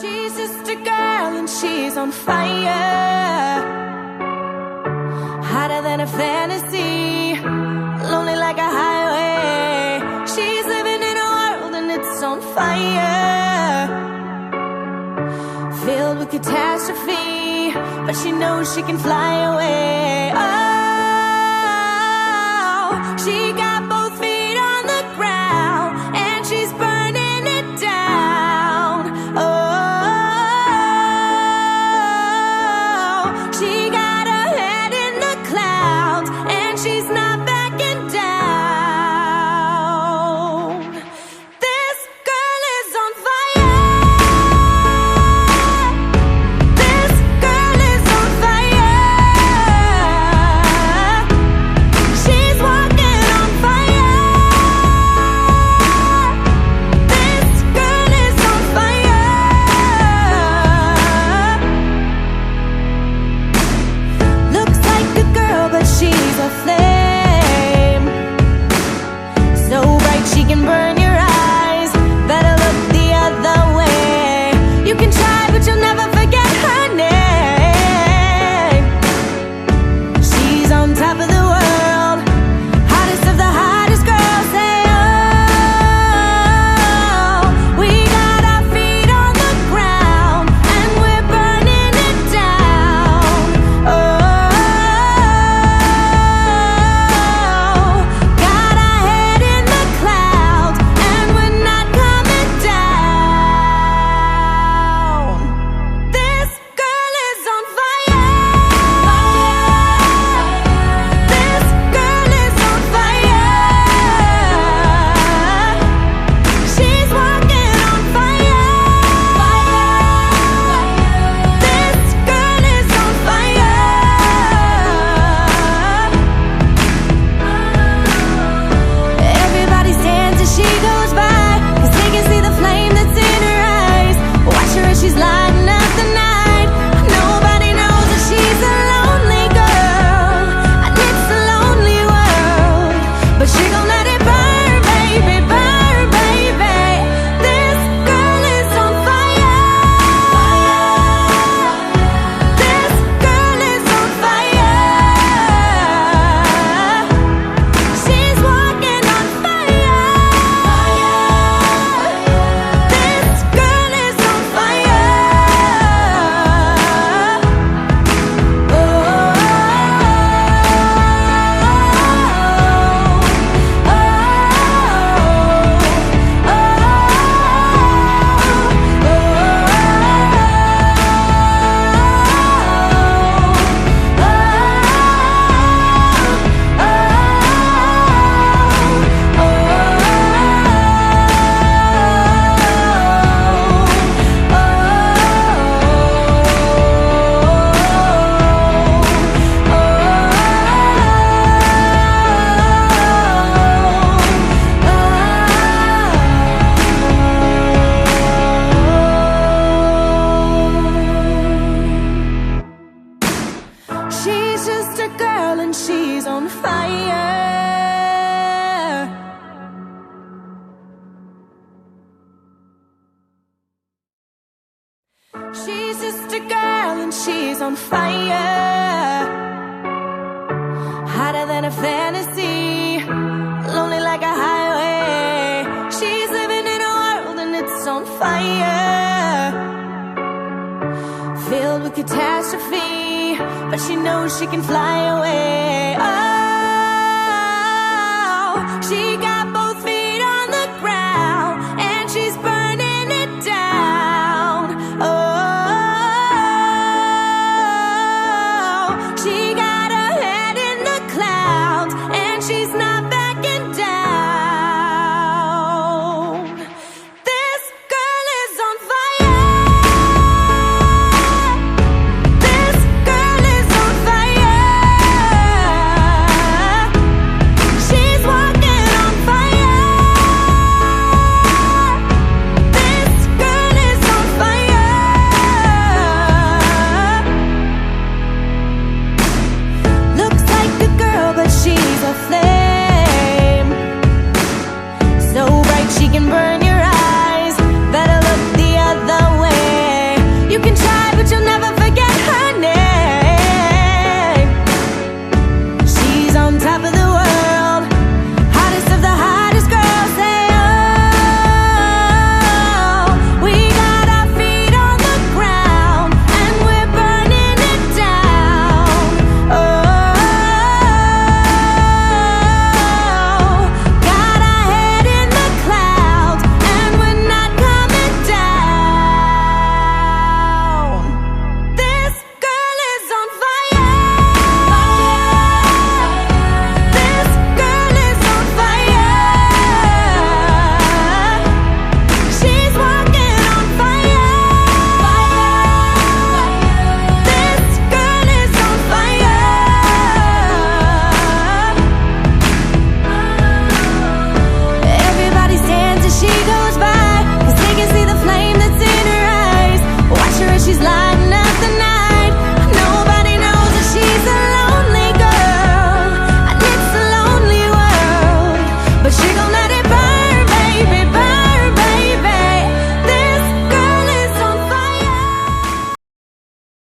She's just a girl and she's on fire, hotter than a fantasy, lonely like a highway. She's living in a world and it's on fire, filled with catastrophe, but she knows she can fly away. Oh, she got both feet on the ground and she's burning it down. Oh, she got her head in the clouds and she's not backing down. This girl is on fire. This girl is on fire. She's walking on fire. This girl is on fire. Looks like a girl, but she's a flame, so bright she can burn your eyes. Better look the other way. You can try, but you'll never forget her name. She's on top of the world, hottest of the hottest girls. Say, oh, we got our feet on the ground and we're burning it down. Oh, got our head in the clouds and we're not coming down. This girl is on fire. This girl is on fire. She's walking on fire. This girl is on fire. Everybody stands as she goes by, 'cause they can see the flame that's in her eyes. Watch her as she's lighting up the night. Nobody knows that she's a lonely girl, and it's a lonely world, but she gon' let it burn, baby, burn, baby. This girl is on fire. This girl is on fire. She's walking on fire. This girl is on fire. She's just a girl and she's on fire. She's just a girl and she's on fire, hotter than a fantasy, lonely like a highway. She's living in a world and it's on fire, filled with catastrophe, but she knows she can fly away.